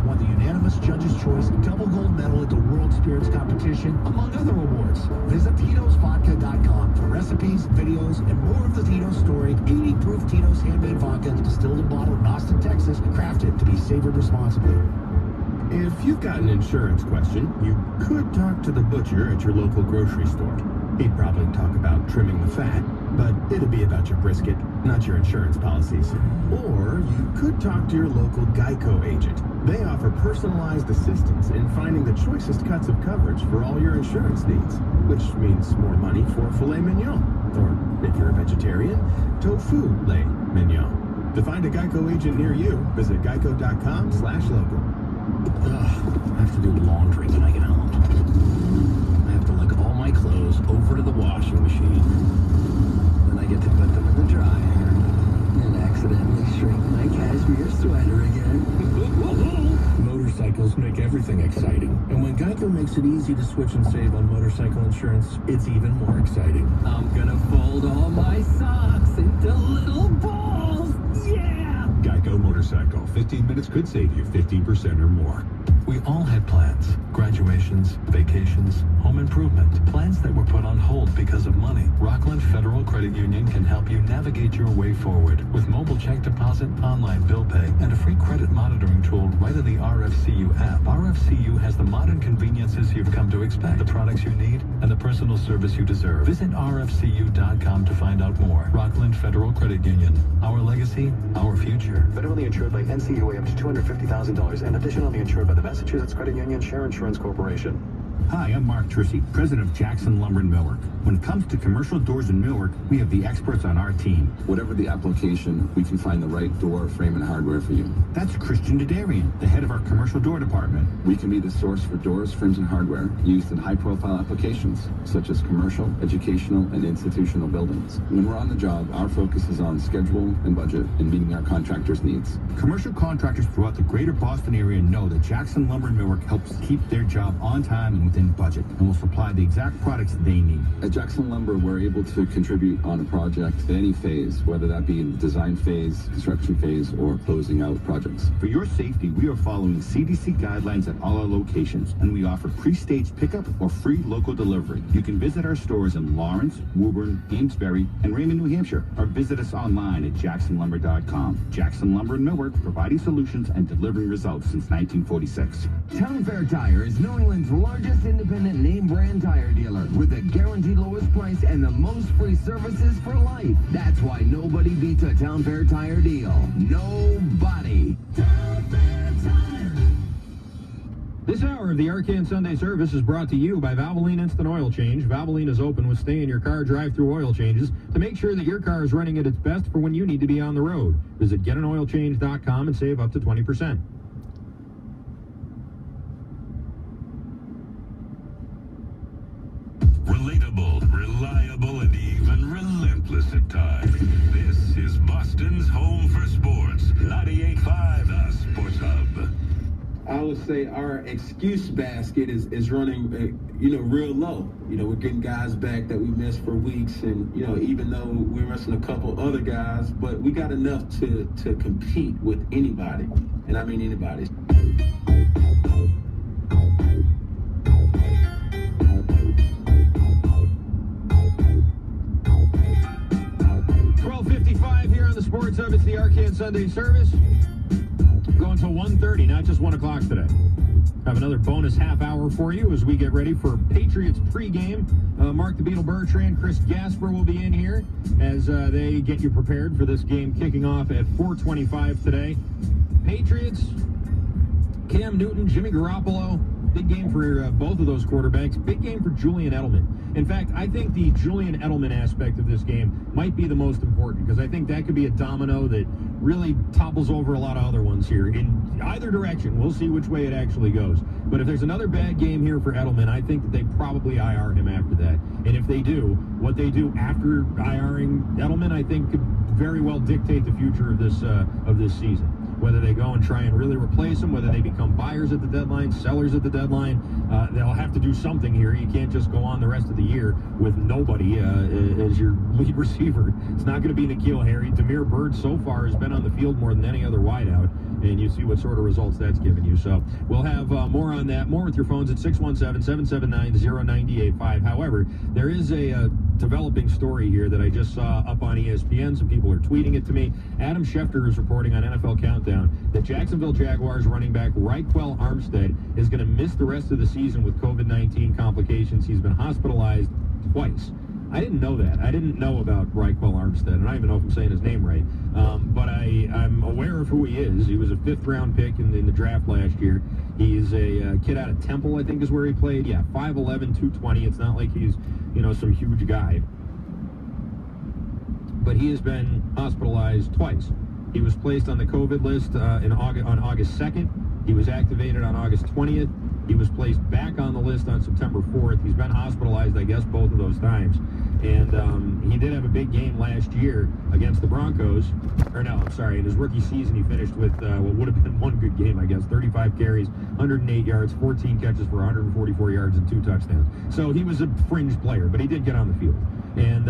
won the unanimous judges' choice double gold medal at the World Spirits Competition, among other awards. Visit Tito'sVodka.com for recipes, videos, and more of the Tito's story. 80-proof Tito's handmade vodka, distilled and bottled in Austin, Texas, crafted to be savored responsibly. If you've got an insurance question, you could talk to the butcher at your local grocery store. He'd probably talk about trimming the fat, but it'd be about your brisket, not your insurance policies. Or you could talk to your local Geico agent. They offer personalized assistance in finding the choicest cuts of coverage for all your insurance needs, which means more money for filet mignon. Or if you're a vegetarian, tofu lait mignon. To find a Geico agent near you, visit geico.com/local. I have to do laundry when I get home. I have to lug all my clothes over to the washing machine. Then I get to put them in the dryer and accidentally shrink my cashmere sweater again. Motorcycles make everything exciting. And when Geico makes it easy to switch and save on motorcycle insurance, it's even more exciting. I'm gonna fold all my socks into little balls. Yeah! Geico Motorcycle. 15 minutes could save you 15% or more. We all had plans. Graduations, vacations, home improvement. Plans that were put on hold because of money. Rockland Federal Credit Union can help you navigate your way forward with mobile check deposit, online bill pay, and a free credit monitoring tool right in the RFCU app. RFCU has the modern conveniences you've come to expect, the products you need, and the personal service you deserve. Visit rfcu.com to find out more. Rockland Federal Credit Union. Our legacy, our future. Federally insured by NCUA up to $250,000 and additionally insured by the Massachusetts Credit Union Share Insurance Corporation. Hi, I'm Mark Trissy, president of Jackson Lumber in Millwork. When it comes to commercial doors in millwork, we have the experts on our team. Whatever the application, we can find the right door, frame, and hardware for you. That's Christian Dadarian, the head of our commercial door department. We can be the source for doors, frames, and hardware used in high-profile applications, such as commercial, educational, and institutional buildings. When we're on the job, our focus is on schedule and budget and meeting our contractors' needs. Commercial contractors throughout the greater Boston area know that Jackson Lumber and Millwork helps keep their job on time and within budget, and will supply the exact products they need. At Jackson Lumber, we're able to contribute on a project at any phase, whether that be in the design phase, construction phase, or closing out projects. For your safety, we are following CDC guidelines at all our locations, and we offer pre-staged pickup or free local delivery. You can visit our stores in Lawrence, Woburn, Amesbury, and Raymond, New Hampshire, or visit us online at jacksonlumber.com. Jackson Lumber and Millwork, providing solutions and delivering results since 1946. Town Fair Tire is New England's largest independent name brand tire dealer with the guaranteed lowest price and the most free services for life. That's why nobody beats a Town Fair Tire deal. Nobody. Town Fair Tire. This hour of the Arcane Sunday service is brought to you by Valvoline Instant Oil Change. Valvoline is open with stay-in-your-car drive-through oil changes to make sure that your car is running at its best for when you need to be on the road. Visit getanoilchange.com and save up to 20%. Relatable, reliable, and even relentless at times. This is Boston's home for sports. 98.5, the Sports Hub. I would say our excuse basket is running, real low. We're getting guys back that we missed for weeks, and even though we're missing a couple other guys, but we got enough to compete with anybody, and I mean anybody. Here on the Sports Hub, it's the Arcane Sunday service. Going till 1:30, not just 1 o'clock today. Have another bonus half hour for you as we get ready for Patriots pregame. Mark the Beetle Bertrand, Chris Gasper will be in here as they get you prepared for this game kicking off at 4:25 today. Patriots, Cam Newton, Jimmy Garoppolo. Big game for both of those quarterbacks. Big game for Julian Edelman. In fact, I think the Julian Edelman aspect of this game might be the most important, because I think that could be a domino that really topples over a lot of other ones here in either direction. We'll see which way it actually goes. But if there's another bad game here for Edelman, I think that they probably IR him after that. And if they do, what they do after IRing Edelman, I think could very well dictate the future of this season. Whether they go and try and really replace him, whether they become buyers at the deadline, sellers at the deadline, they'll have to do something here. You can't just go on the rest of the year with nobody as your lead receiver. It's not going to be N'Keal Harry. Damiere Byrd so far has been on the field more than any other wideout, and you see what sort of results that's given you. So we'll have more on that, more with your phones at 617-779-0985. However, there is a developing story here that I just saw up on ESPN. Some people are tweeting it to me. Adam Schefter is reporting on NFL Countdown that Jacksonville Jaguars running back Raquel Armstead is going to miss the rest of the season with COVID-19 complications. He's been hospitalized twice. I didn't know that. I didn't know about Raquel Armstead, and I don't even know if I'm saying his name right. But I'm aware of who he is. He was a 5th-round pick in the draft last year. He's a kid out of Temple, I think is where he played. Yeah, 5'11", 220. It's not like he's, some huge guy. But he has been hospitalized twice. He was placed on the COVID list on August 2nd. He was activated on August 20th. He was placed back on the list on September 4th. He's been hospitalized, I guess, both of those times. And he did have a big game last year against the Broncos. In his rookie season, he finished with what would have been one good game, I guess. 35 carries, 108 yards, 14 catches for 144 yards and 2 touchdowns. So he was a fringe player, but he did get on the field. And,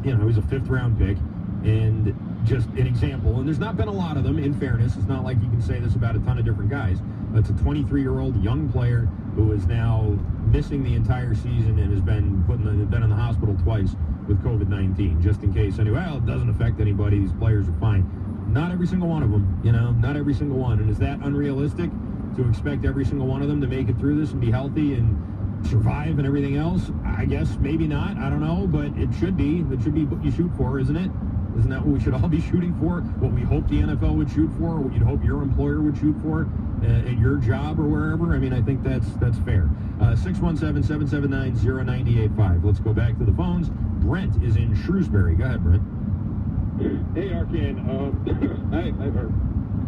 he was a 5th-round pick. And just an example, and there's not been a lot of them, in fairness. It's not like you can say this about a ton of different guys. It's a 23-year-old young player who is now missing the entire season and has been been in the hospital twice with COVID-19, just in case. Anyway, well, it doesn't affect anybody. These players are fine. Not every single one of them, not every single one. And is that unrealistic to expect every single one of them to make it through this and be healthy and survive and everything else? I guess maybe not. I don't know, but it should be. It should be what you shoot for, isn't it? Isn't that what we should all be shooting for? What we hope the NFL would shoot for? What you'd hope your employer would shoot for at your job or wherever? I mean, I think that's fair. 617-779-0985. Let's go back to the phones. Brent is in Shrewsbury. Go ahead, Brent. Hey, Arcand.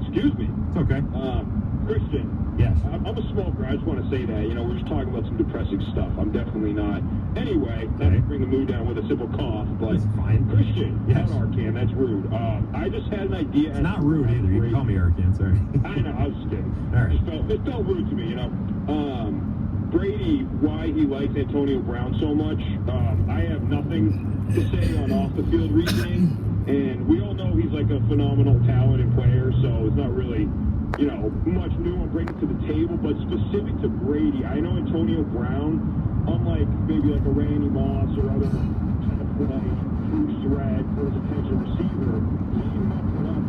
Excuse me. It's okay. Christian. Yes. I'm a smoker. I just want to say that. We're just talking about some depressing stuff. I'm definitely not. Anyway, not to bring the mood down with a simple cough, but it's fine. Christian. Yes. Not Arcand. That's rude. I just had an idea. It's not rude either. You can call me Arcand. Sorry. I know. I was just kidding. All right. It felt rude to me, Brady, why he likes Antonio Brown so much. I have nothing to say on off-the-field reasoning, and we all know he's like a phenomenal talent and player, so it's not really, much new on bringing to the table, but specific to Brady, I know Antonio Brown, unlike maybe like a Randy Moss or other kind of true threat or as a potential receiver, he's not enough.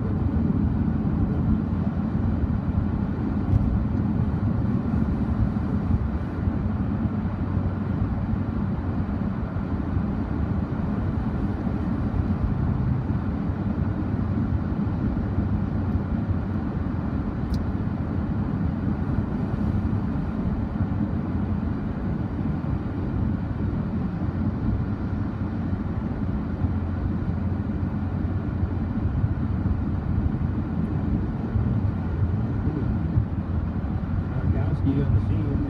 On the scene,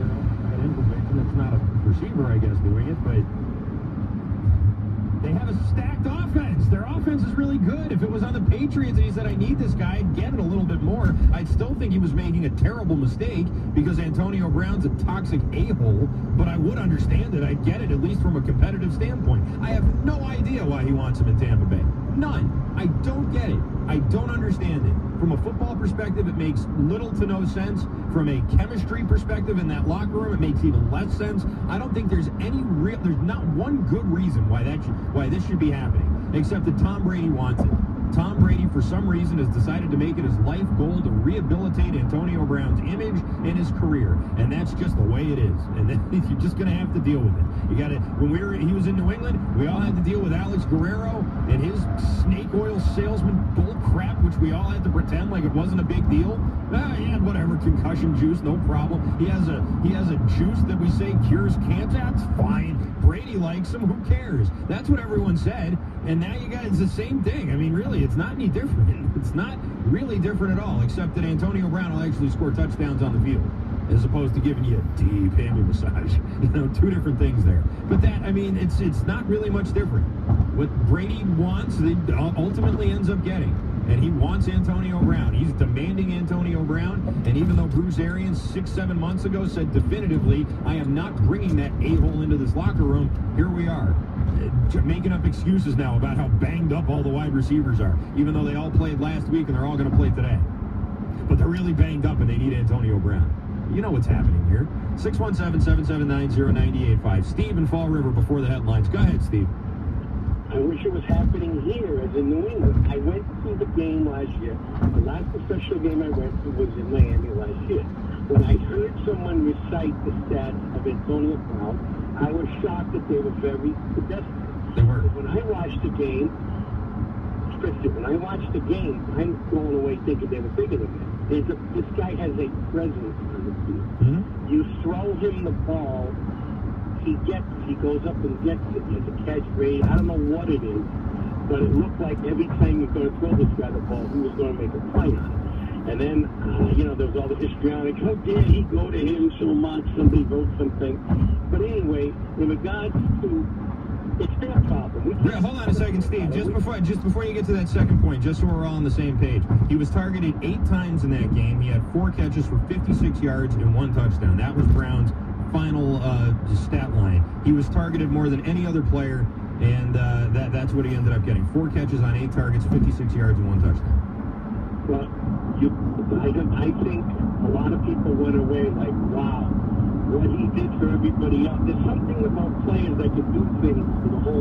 at information. It's not a receiver, I guess, doing it, but they have a stacked offense. Their offense is really good. If it was on the Patriots and he said, I need this guy, I'd get it a little bit more. I'd still think he was making a terrible mistake because Antonio Brown's a toxic a-hole, but I would understand it. I'd get it, at least from a competitive standpoint. I have no idea why he wants him in Tampa Bay. None. I don't get it. I don't understand it. From a football perspective, it makes little to no sense. From a chemistry perspective in that locker room, it makes even less sense. I don't think there's there's not one good reason why this should be happening, except that Tom Brady wants it. Tom Brady, for some reason, has decided to make it his life goal to rehabilitate Antonio Brown's image and his career, and that's just the way it is. And then you're just going to have to deal with it. You got to. He was in New England, we all had to deal with Alex Guerrero and his snake oil salesman bull crap, which we all had to pretend like it wasn't a big deal. Yeah, whatever, concussion juice, no problem. He has a juice that we say cures cancer. That's fine. Brady likes him. Who cares? That's what everyone said. And now you guys, it's the same thing. I mean, really, it's not any different. It's not really different at all, except that Antonio Brown will actually score touchdowns on the field, as opposed to giving you a deep hammy massage. Two different things there. But that, I mean, it's not really much different. What Brady wants, he ultimately ends up getting. and he wants Antonio Brown. He's demanding Antonio Brown, and even though Bruce Arians 6-7 months ago said definitively, I am not bringing that a-hole into this locker room, here we are. Making up excuses now about how banged up all the wide receivers are, even though they all played last week and they're all going to play today. But they're really banged up and they need Antonio Brown. You know what's happening here. 617-779-0985. Steve in Fall River before the headlines. Go ahead, Steve. I wish it was happening here as in New England. I went to the game last year. The last official game I went to was in Miami last year. When I heard someone recite the stats of Antonio Brown, I was shocked that they were very pedestrian. They were. When I watched the game, I'm going away thinking they were bigger than that. This guy has a presence on the field. Mm-hmm. You throw him the ball, he goes up and gets it. He has a catch rate. I don't know what it is, but it looked like every time you're going to throw this guy the ball, he was going to make a play on it. And then, there was all the histrionic, how dare he go to him so much, somebody wrote something. But anyway, in regards to, it's their problem. Hold on a second, Steve. Just before you get to that second point, just so we're all on the same page, he was targeted 8 times in that game. He had 4 catches for 56 yards and 1 touchdown. That was Brown's final stat line. He was targeted more than any other player, and that's what he ended up getting. 4 catches on 8 targets, 56 yards and 1 touchdown. Well, I think a lot of people went away like, wow, what he did for everybody else. There's something about players that can do things for the whole